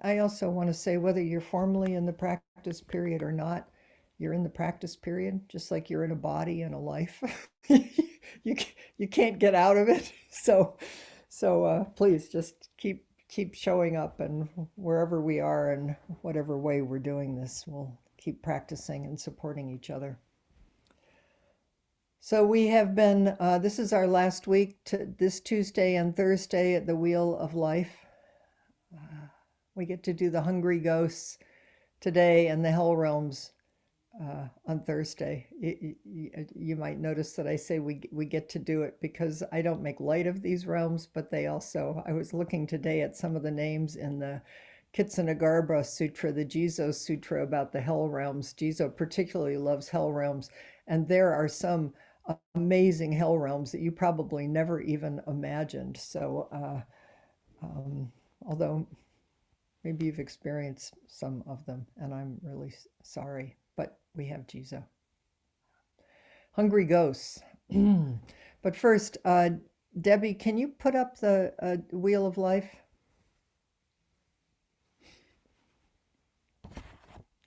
I also want to say whether you're formally in the practice period or not, you're in the practice period, just like you're in a body and a life. You you can't get out of it. So please just keep showing up, and wherever we are and whatever way we're doing this, we'll keep practicing and supporting each other. So we have been, this is our last week to this Tuesday and Thursday at the Wheel of Life. We get to do the Hungry Ghosts today and the Hell Realms on Thursday. You might notice that I say we get to do it because I don't make light of these realms, but they also, I was looking today at some of the names in the Kitsanagarbha Sutra, the Jizo Sutra about the Hell Realms. Jizo particularly loves Hell Realms, and there are some amazing Hell Realms that you probably never even imagined. Um, Although maybe you've experienced some of them, and I'm really sorry, but we have Jizo. Hungry Ghosts. But first, Debbie, can you put up the Wheel of Life?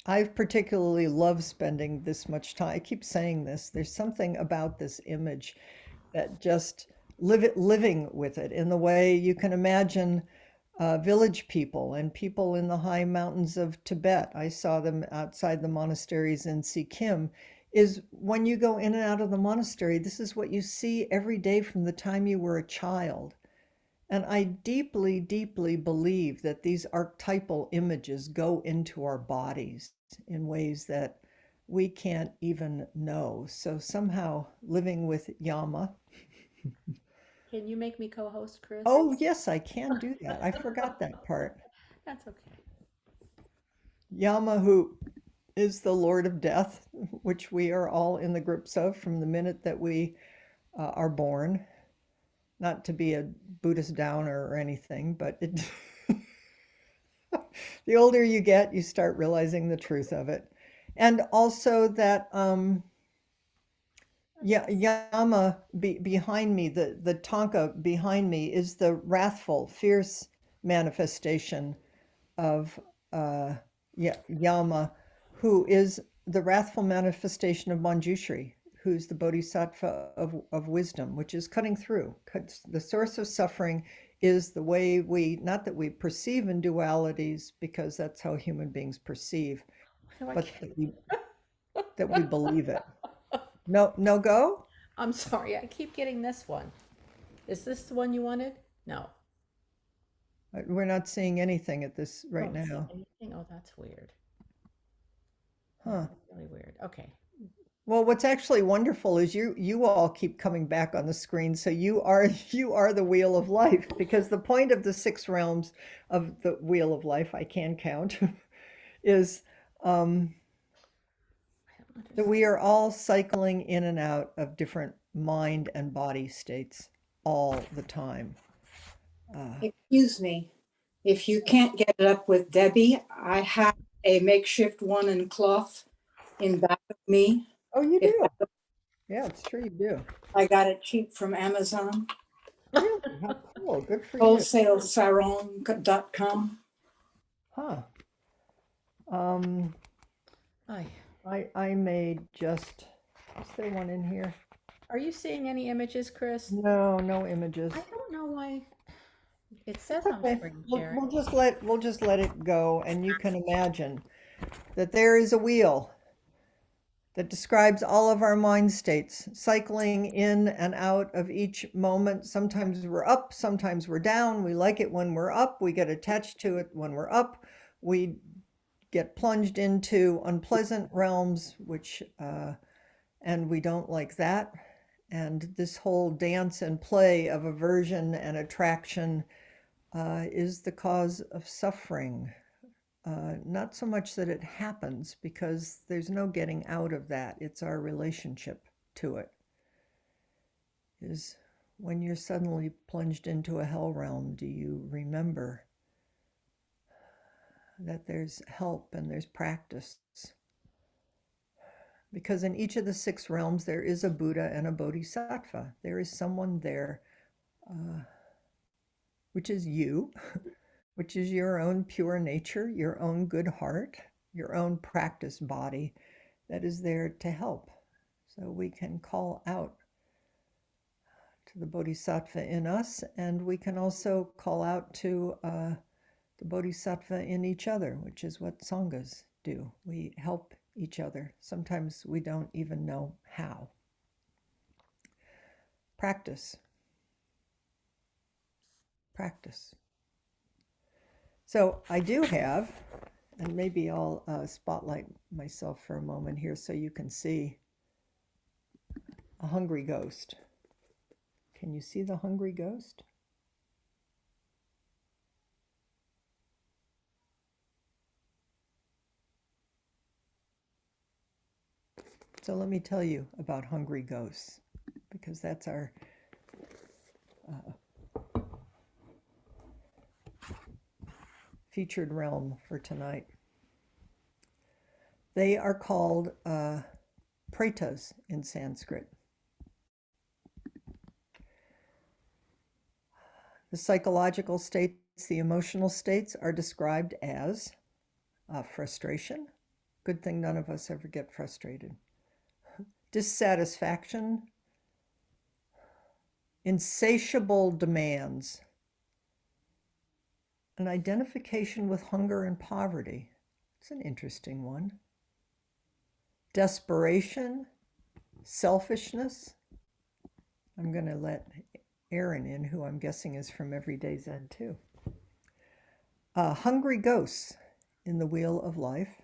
I've particularly loved spending this much time. I keep saying this. There's something about this image that just living with it in the way you can imagine village people and people in the high mountains of Tibet. I saw them outside the monasteries in Sikkim. Is when you go in and out of the monastery, this is what you see every day from the time you were a child. And I deeply, deeply believe that these archetypal images go into our bodies in ways that we can't even know. So somehow living with Yama. Can you make me co-host, Chris? Oh, yes, I can do that. I forgot that part. That's okay. Yama, who is the Lord of Death, which we are all in the grips of from the minute that we are born. Not to be a Buddhist downer or anything, but the older you get, you start realizing the truth of it. And also that Yama behind me, the Tonka behind me is the wrathful, fierce manifestation of Yama, who is the wrathful manifestation of Manjushri, who's the bodhisattva of wisdom, which is cutting through. The source of suffering is the way we, not that we perceive in dualities, because that's how human beings perceive, Why do I but get... that we believe it. No, no go? I'm sorry, I keep getting this one. Is this the one you wanted? No. We're not seeing anything at this I right don't see now. anything. Oh, that's weird. Oh, Huh. that's really weird. Okay. Well, what's actually wonderful is you all keep coming back on the screen. So you are you are the wheel of life, because the point of the six realms of the wheel of life, I can count, is um, I don't that understand. we are all cycling in and out of different mind and body states all the time. Uh, Excuse me, if you can't get it up with Debbie, I have a makeshift one in cloth in back of me. oh, you If do? Yeah, it's true, you do. I got it cheap from Amazon, Really? How cool. Good for you. wholesalesaron.com. Huh. Um, Ay. I made just, is there one in here? Are you seeing any images, Chris? No, no images. I don't know why it It's says I'm okay. screen We'll, sharing. we'll just let it go, and you can imagine that there is a wheel that describes all of our mind states, cycling in and out of each moment. Sometimes we're up, sometimes we're down. We like it when we're up. We get attached to it when we're up. We get plunged into unpleasant realms, which and we don't like that. And this whole dance and play of aversion and attraction is the cause of suffering. Not so much that it happens, because there's no getting out of that. It's our relationship to it. Is when you're suddenly plunged into a hell realm, do you remember that there's help and there's practice? Because in each of the six realms, there is a Buddha and a Bodhisattva. There is someone there, uh, which is you, which is your own pure nature, your own good heart, your own practice body that is there to help. So we can call out to the Bodhisattva in us, and we can also call out to the Bodhisattva in each other, which is what Sanghas do. We help each other. Sometimes we don't even know how. Practice. Practice. So I do have, and maybe I'll spotlight myself for a moment here so you can see a hungry ghost. Can you see the hungry ghost? So let me tell you about hungry ghosts, because that's our featured realm for tonight. They are called pretas in Sanskrit. The psychological states, the emotional states are described as frustration. Good thing none of us ever get frustrated. Dissatisfaction, insatiable demands, an identification with hunger and poverty. It's an interesting one. Desperation, selfishness. I'm going to let Aaron in, who I'm guessing is from Everyday Zen too. Hungry ghosts in the wheel of life.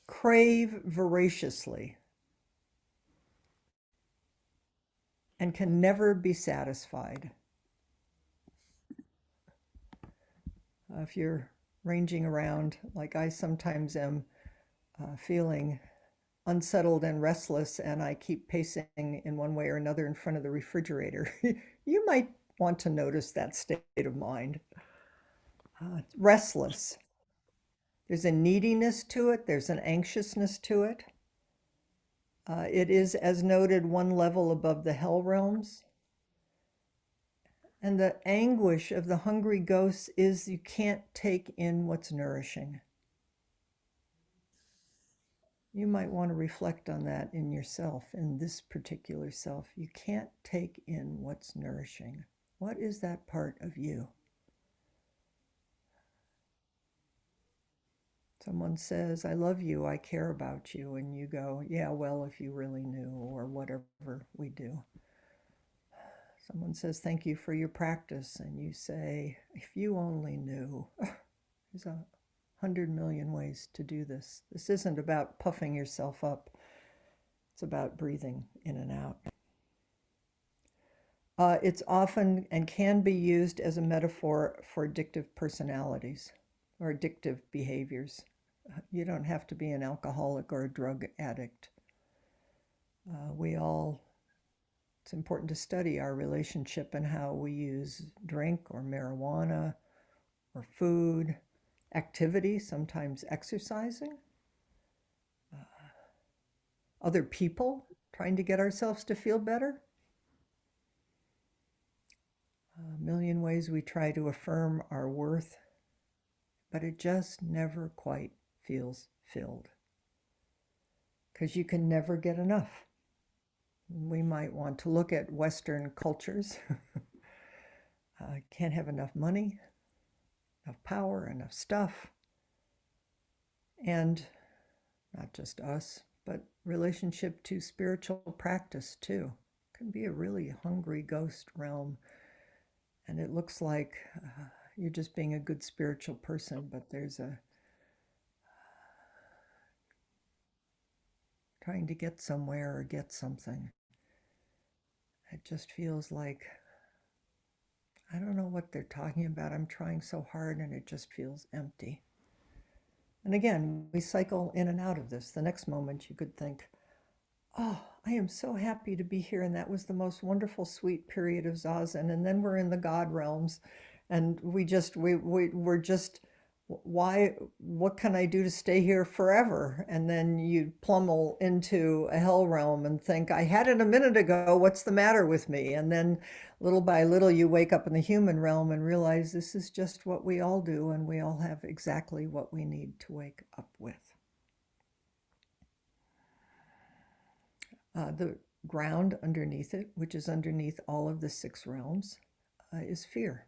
Crave voraciously and can never be satisfied. If you're ranging around like I sometimes am, feeling unsettled and restless, and I keep pacing in one way or another in front of the refrigerator, you might want to notice that state of mind. Restless. There's a neediness to it. There's an anxiousness to it. It is, as noted, one level above the hell realms. And the anguish of the hungry ghosts is you can't take in what's nourishing. You might want to reflect on that in yourself, in this particular self. You can't take in what's nourishing. What is that part of you? Someone says, I love you, I care about you, and you go, yeah, well, if you really knew, or whatever we do. Someone says, thank you for your practice, and you say, if you only knew. There's 100 million ways to do this. This isn't about puffing yourself up. It's about breathing in and out. It's often and can be used as a metaphor for addictive personalities or addictive behaviors. You don't have to be an alcoholic or a drug addict. It's important to study our relationship and how we use drink or marijuana or food, activity, sometimes exercising, other people, trying to get ourselves to feel better. A million ways we try to affirm our worth, but it just never quite feels filled, because you can never get enough. We might want to look at Western cultures. Can't have enough money, enough power, enough stuff. And not just us, but relationship to spiritual practice too. Can be a really hungry ghost realm. And it looks like you're just being a good spiritual person, but there's a trying to get somewhere or get something. It just feels like, I don't know what they're talking about. I'm trying so hard and it just feels empty. And again, we cycle in and out of this. The next moment you could think, oh, I am so happy to be here, and that was the most wonderful, sweet period of Zazen. And then we're in the God realms, and we're just why, what can I do to stay here forever? And then you plummel into a hell realm and think, I had it a minute ago, what's the matter with me? And then little by little, you wake up in the human realm and realize this is just what we all do, and we all have exactly what we need to wake up with. The ground underneath it, which is underneath all of the 6 realms, is fear.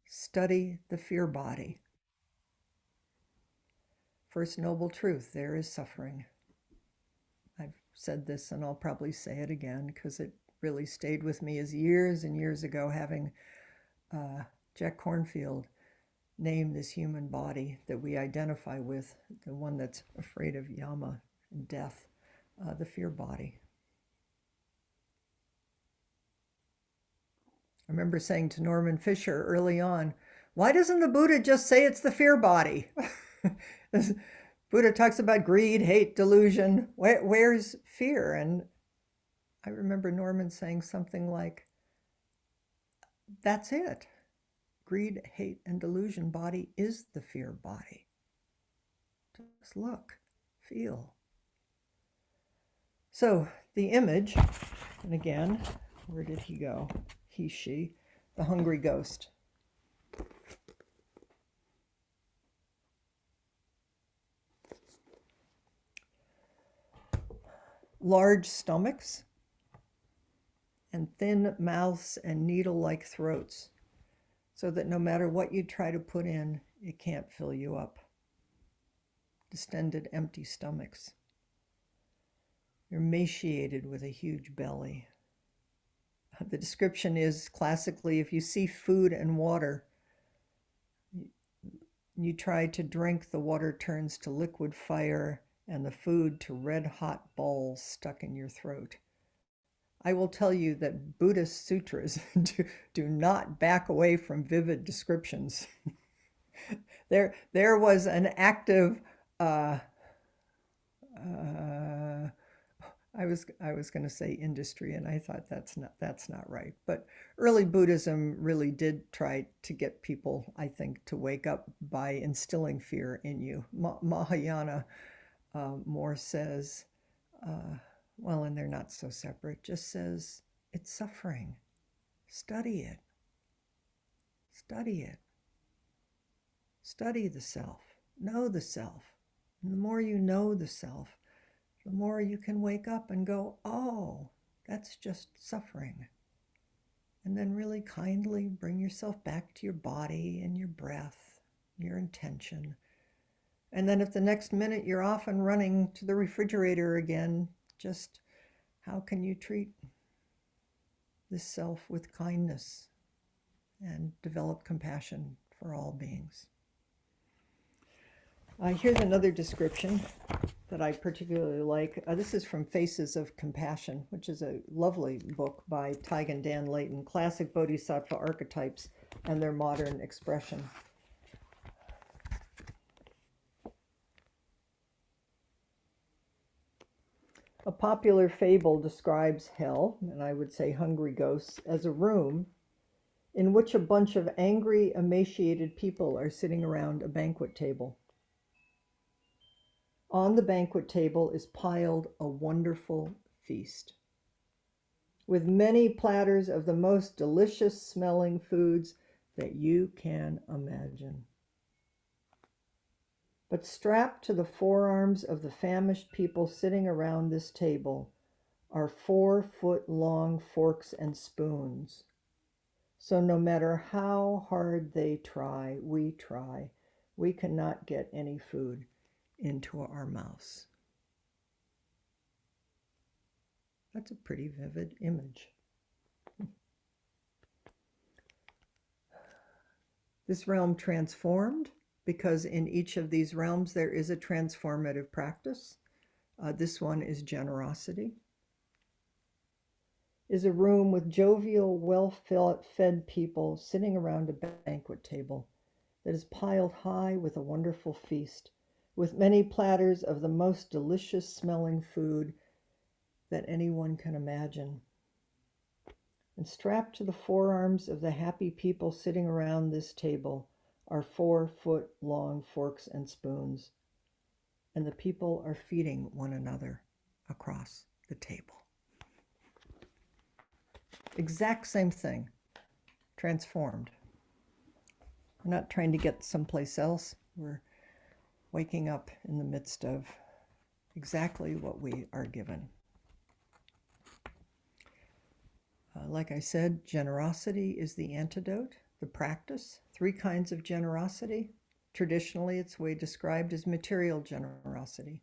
Study the fear body. First noble truth, there is suffering. I've said this and I'll probably say it again because it really stayed with me as years and years ago having Jack Kornfield name this human body that we identify with, the one that's afraid of Yama and death, the fear body. I remember saying to Norman Fisher early on, why doesn't the Buddha just say it's the fear body? Buddha talks about greed, hate, delusion. Where's fear? And I remember Norman saying something like, that's it. Greed, hate, and delusion body is the fear body. Just look, feel. So the image, and again, where did he go? He, she, the hungry ghost. Large stomachs and thin mouths and needle-like throats, so that no matter what you try to put in, it can't fill you up. Distended, empty stomachs. You're emaciated with a huge belly. The description is classically, if you see food and water, you try to drink, the water turns to liquid fire and the food to red-hot balls stuck in your throat. I will tell you that Buddhist sutras do not back away from vivid descriptions. There was an active I was going to say industry, and I thought that's not right. But early Buddhism really did try to get people, I think, to wake up by instilling fear in you. Mahayana more says, well, and they're not so separate, just says it's suffering. Study it. Study it. Study the self. Know the self. And the more you know the self, the more you can wake up and go, oh, that's just suffering. And then really kindly bring yourself back to your body and your breath, your intention. And then if the next minute you're off and running to the refrigerator again, just how can you treat this self with kindness and develop compassion for all beings? Here's another description that I particularly like. This is from Faces of Compassion, which is a lovely book by Taigen Dan Leighton, Classic Bodhisattva Archetypes and Their Modern Expression. A popular fable describes hell, and I would say hungry ghosts, as a room in which a bunch of angry, emaciated people are sitting around a banquet table. On the banquet table is piled a wonderful feast, with many platters of the most delicious smelling foods that you can imagine. But strapped to the forearms of the famished people sitting around this table are 4-foot-long forks and spoons. So no matter how hard they try, we cannot get any food into our mouths. That's a pretty vivid image. This realm transformed because in each of these realms there is a transformative practice. This one is generosity. Is a room with jovial, well-fed people sitting around a banquet table that is piled high with a wonderful feast, with many platters of the most delicious smelling food that anyone can imagine. And strapped to the forearms of the happy people sitting around this table are 4-foot long forks and spoons, and the people are feeding one another across the table. Exact same thing, transformed. We're not trying to get someplace else. We're waking up in the midst of exactly what we are given. Like I said, generosity is the antidote, the practice. 3 kinds of generosity. Traditionally, it's way described as material generosity.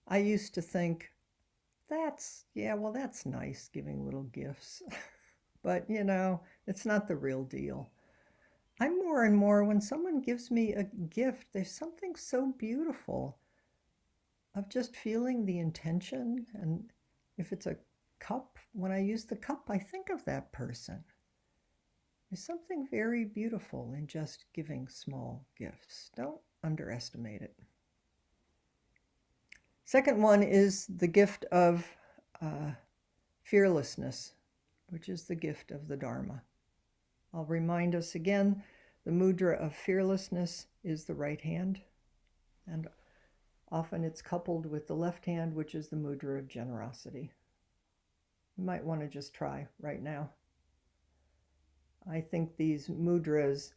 I used to think, that's nice, giving little gifts. But, it's not the real deal. I'm more and more, when someone gives me a gift, there's something so beautiful of just feeling the intention. And if it's a cup, when I use the cup, I think of that person. There's something very beautiful in just giving small gifts. Don't underestimate it. Second one is the gift of fearlessness, which is the gift of the Dharma. I'll remind us again, the mudra of fearlessness is the right hand, and often it's coupled with the left hand, which is the mudra of generosity. You might want to just try right now. I think these mudras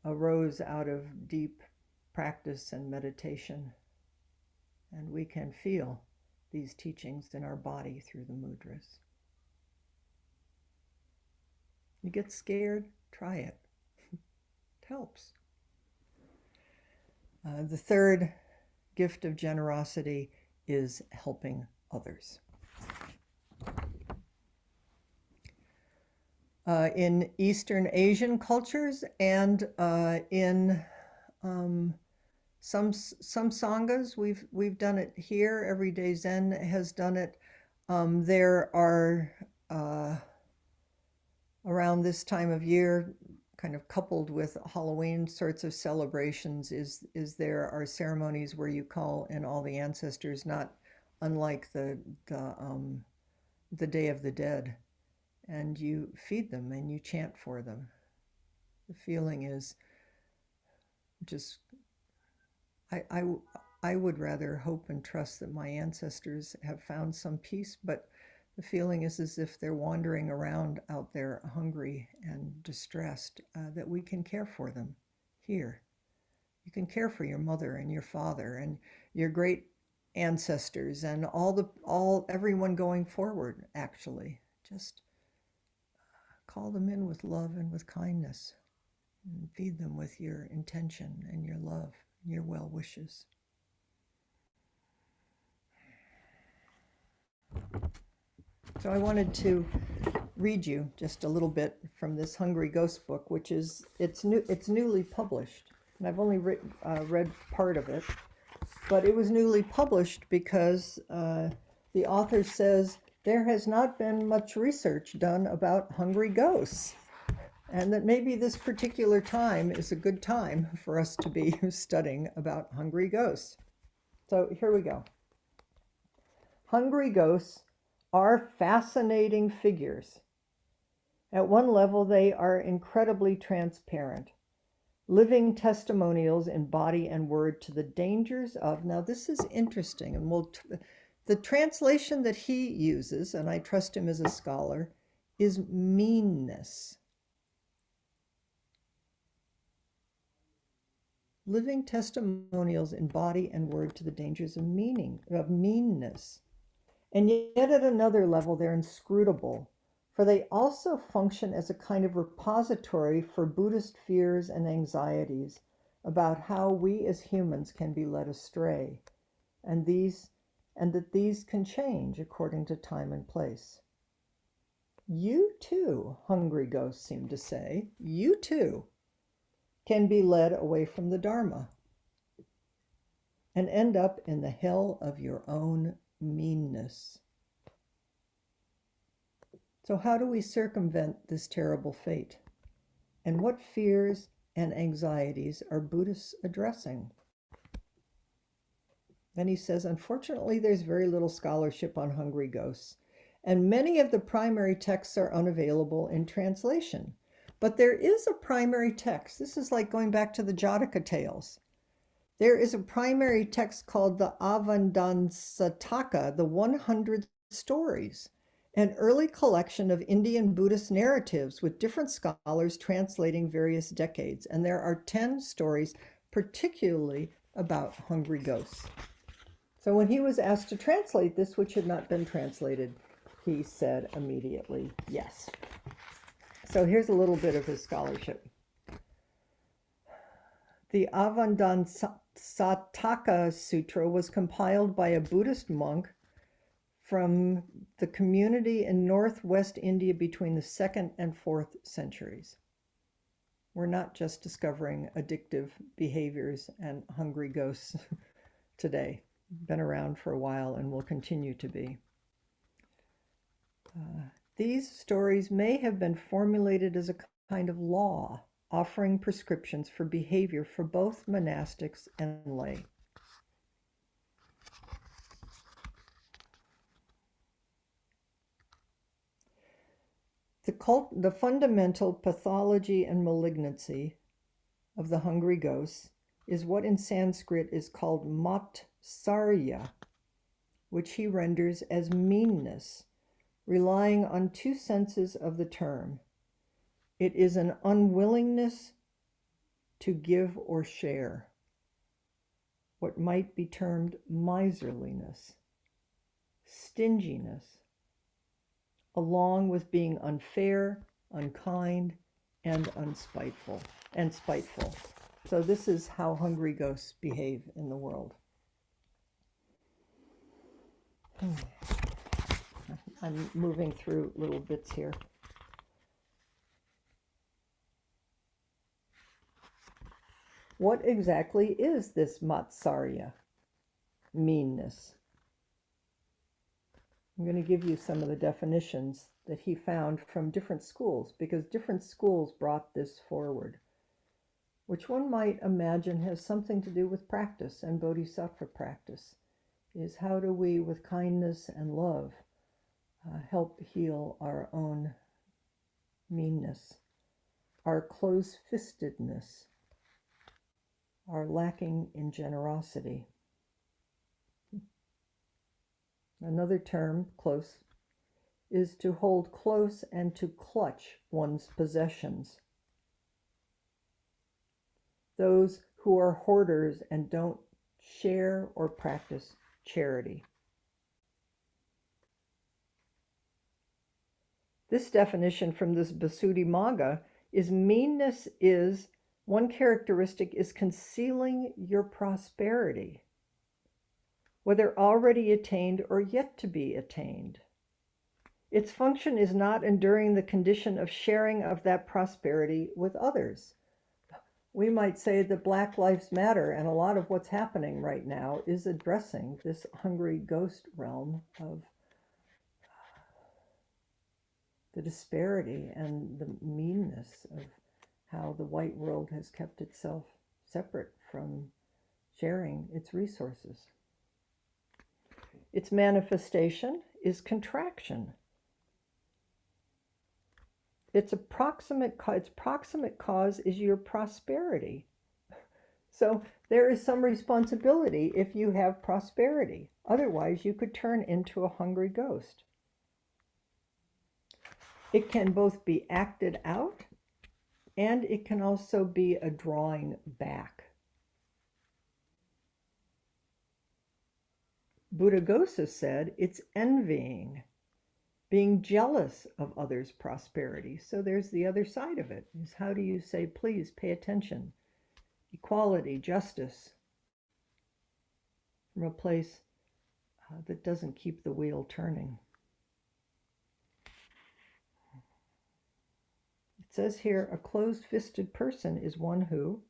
arose out of deep practice and meditation, and we can feel these teachings in our body through the mudras. You get scared? Try it. It helps. The third gift of generosity is helping others. In Eastern Asian cultures and in some sanghas, we've done it here. Everyday Zen has done it. There are around this time of year, kind of coupled with Halloween sorts of celebrations, is there are ceremonies where you call in all the ancestors, not unlike the Day of the Dead, and you feed them and you chant for them. The feeling is just, I would rather hope and trust that my ancestors have found some peace, but the feeling is as if they're wandering around out there hungry and distressed, that we can care for them here. You can care for your mother and your father and your great ancestors and everyone going forward, actually. Just call them in with love and with kindness, and feed them with your intention and your love, and your well wishes. So I wanted to read you just a little bit from this Hungry Ghost book, which is, it's newly published, and I've only read part of it, but it was newly published because the author says there has not been much research done about hungry ghosts, and that maybe this particular time is a good time for us to be studying about hungry ghosts. So here we go. Hungry ghosts are fascinating figures. At one level, they are incredibly transparent, living testimonials in body and word to the dangers of, now this is interesting, and the translation that he uses, and I trust him as a scholar, is meanness. Living testimonials in body and word to the dangers of meanness. And yet at another level, they're inscrutable, for they also function as a kind of repository for Buddhist fears and anxieties about how we as humans can be led astray, and that these can change according to time and place. You too, hungry ghosts seem to say, you too can be led away from the Dharma and end up in the hell of your own meanness. So how do we circumvent this terrible fate? And what fears and anxieties are Buddhists addressing? Then he says, unfortunately, there's very little scholarship on hungry ghosts, and many of the primary texts are unavailable in translation. But there is a primary text. This is like going back to the Jataka tales. There is a primary text called the Avadansataka, the 100 Stories, an early collection of Indian Buddhist narratives with different scholars translating various decades. And there are 10 stories particularly about hungry ghosts. So when he was asked to translate this, which had not been translated, he said immediately yes. So here's a little bit of his scholarship. The Avadansataka Sutra was compiled by a Buddhist monk from the community in northwest India between the 2nd and 4th centuries. We're not just discovering addictive behaviors and hungry ghosts today. Been around for a while and will continue to be. These stories may have been formulated as a kind of law, offering prescriptions for behavior for both monastics and lay. The fundamental pathology and malignancy of the hungry ghosts is what in Sanskrit is called matsarya, which he renders as meanness, relying on two senses of the term. It is an unwillingness to give or share, what might be termed miserliness, stinginess, along with being unfair, unkind, and spiteful. So this is how hungry ghosts behave in the world. I'm moving through little bits here. What exactly is this matsarya, meanness? I'm going to give you some of the definitions that he found from different schools, because different schools brought this forward, which one might imagine has something to do with practice and bodhisattva practice, is how do we, with kindness and love, help heal our own meanness, our close-fistedness, our lacking in generosity. Another term, close, is to hold close and to clutch one's possessions. Those who are hoarders and don't share or practice charity. This definition from this Visuddhimagga is meanness is, one characteristic is concealing your prosperity, whether already attained or yet to be attained. Its function is not enduring the condition of sharing of that prosperity with others. We might say that Black Lives Matter and a lot of what's happening right now is addressing this hungry ghost realm of the disparity and the meanness of how the white world has kept itself separate from sharing its resources. Its manifestation is contraction. Its proximate cause is your prosperity. So there is some responsibility if you have prosperity. Otherwise, you could turn into a hungry ghost. It can both be acted out, and it can also be a drawing back. Buddhaghosa said it's envying, being jealous of others' prosperity. So there's the other side of it, is how do you say, please pay attention, equality, justice, from a place that doesn't keep the wheel turning. It says here, a closed-fisted person is one who,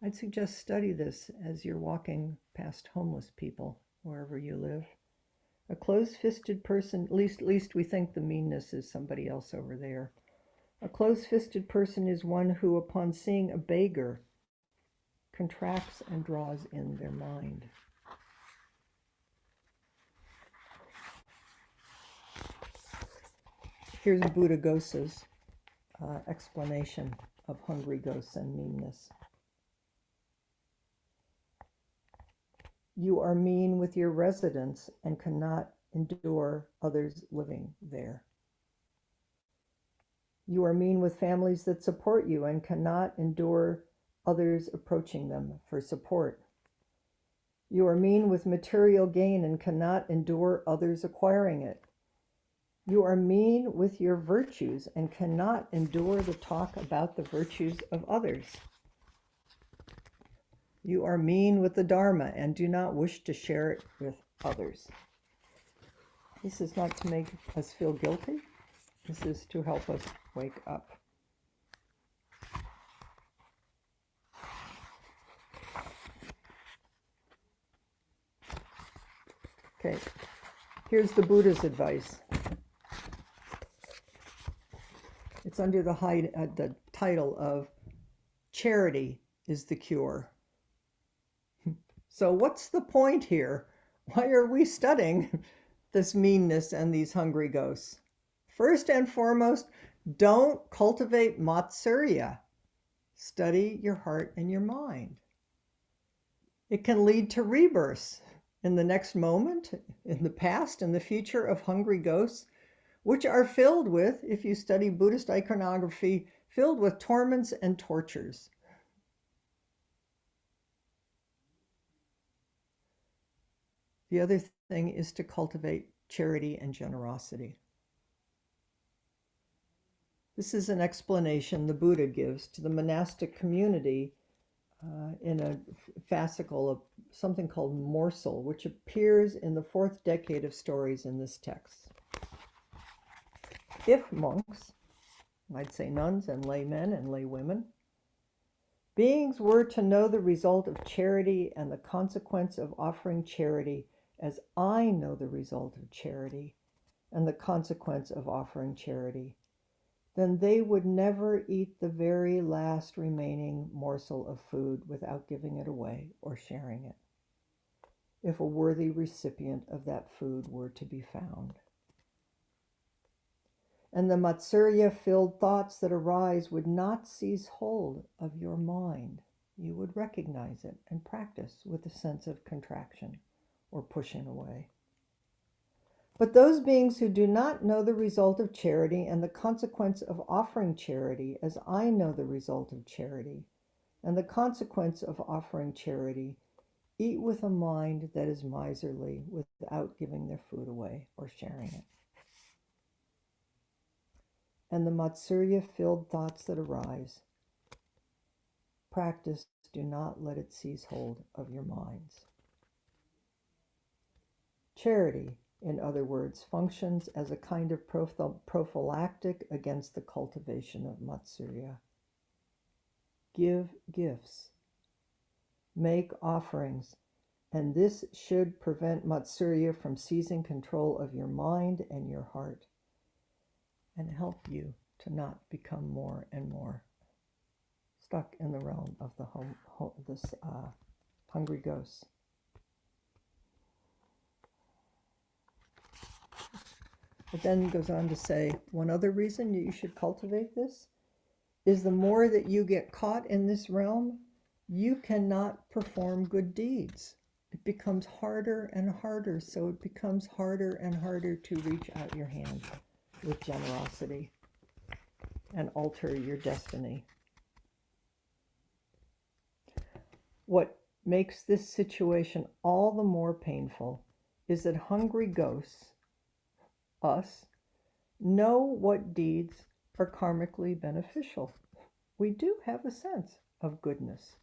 I'd suggest study this as you're walking past homeless people, wherever you live. A closed-fisted person, at least we think the meanness is somebody else over there. A closed-fisted person is one who, upon seeing a beggar, contracts and draws in their mind. Here's Buddha-Ghosa's explanation of hungry ghosts and meanness. You are mean with your residents and cannot endure others living there. You are mean with families that support you and cannot endure others approaching them for support. You are mean with material gain and cannot endure others acquiring it. You are mean with your virtues and cannot endure the talk about the virtues of others. You are mean with the Dharma and do not wish to share it with others. This is not to make us feel guilty. This is to help us wake up. Okay, here's the Buddha's advice. It's under the title of Charity is the Cure. So what's the point here? Why are we studying this meanness and these hungry ghosts? First and foremost, don't cultivate Matsuriya. Study your heart and your mind. It can lead to rebirths in the next moment, in the past, and the future of hungry ghosts, which are filled with, if you study Buddhist iconography, filled with torments and tortures. The other thing is to cultivate charity and generosity. This is an explanation the Buddha gives to the monastic community in a fascicle of something called Morsel, which appears in the 4th decade of stories in this text. If monks, I'd say nuns and laymen and laywomen, beings were to know the result of charity and the consequence of offering charity as I know the result of charity and the consequence of offering charity, then they would never eat the very last remaining morsel of food without giving it away or sharing it, if a worthy recipient of that food were to be found. And the Matsuriya-filled thoughts that arise would not seize hold of your mind. You would recognize it and practice with a sense of contraction or pushing away. But those beings who do not know the result of charity and the consequence of offering charity as I know the result of charity and the consequence of offering charity, eat with a mind that is miserly without giving their food away or sharing it. And the Matsuriya-filled thoughts that arise, practice, do not let it seize hold of your minds. Charity, in other words, functions as a kind of prophylactic against the cultivation of Matsuriya. Give gifts, make offerings, and this should prevent Matsuriya from seizing control of your mind and your heart, and help you to not become more and more stuck in the realm of the hungry ghosts. It then goes on to say, one other reason you should cultivate this is the more that you get caught in this realm, you cannot perform good deeds. It becomes harder and harder, so it becomes harder and harder to reach out your hand with generosity and alter your destiny. What makes this situation all the more painful is that hungry ghosts, us, know what deeds are karmically beneficial. We do have a sense of goodness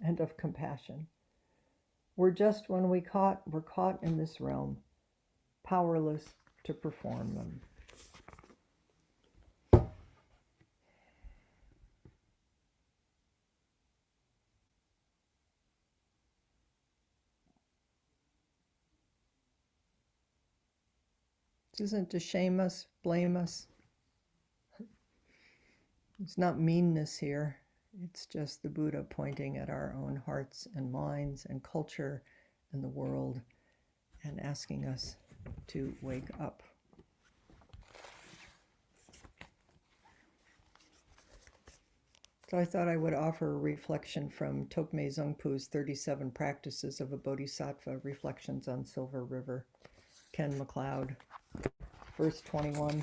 and of compassion. We're just, when we're caught in this realm, powerless to perform them. This isn't to shame us, blame us. It's not meanness here. It's just the Buddha pointing at our own hearts and minds and culture and the world and asking us to wake up. So I thought I would offer a reflection from Tokmei Zongpu's 37 Practices of a Bodhisattva, Reflections on Silver River, Ken MacLeod, verse 21.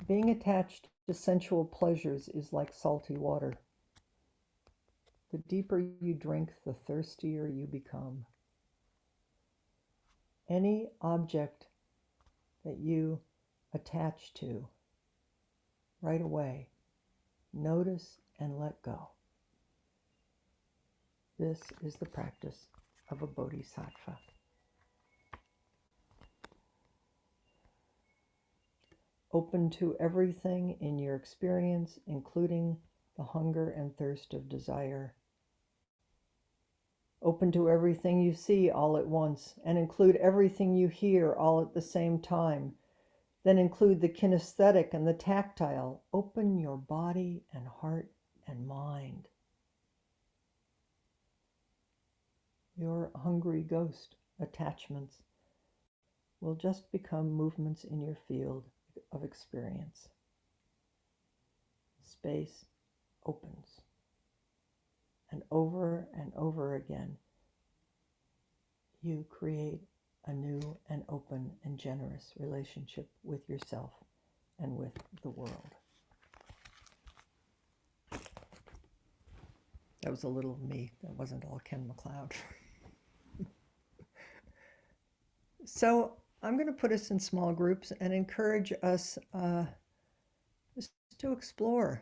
Being attached to sensual pleasures is like salty water. The deeper you drink, the thirstier you become. Any object that you attach to, right away, notice and let go. This is the practice of a bodhisattva. Open to everything in your experience, including the hunger and thirst of desire. Open to everything you see all at once, and include everything you hear all at the same time. Then include the kinesthetic and the tactile. Open your body and heart and mind. Your hungry ghost attachments will just become movements in your field of experience. Space opens. And over again, you create a new and open and generous relationship with yourself and with the world. That was a little of me. That wasn't all Ken MacLeod. So I'm going to put us in small groups and encourage us just to explore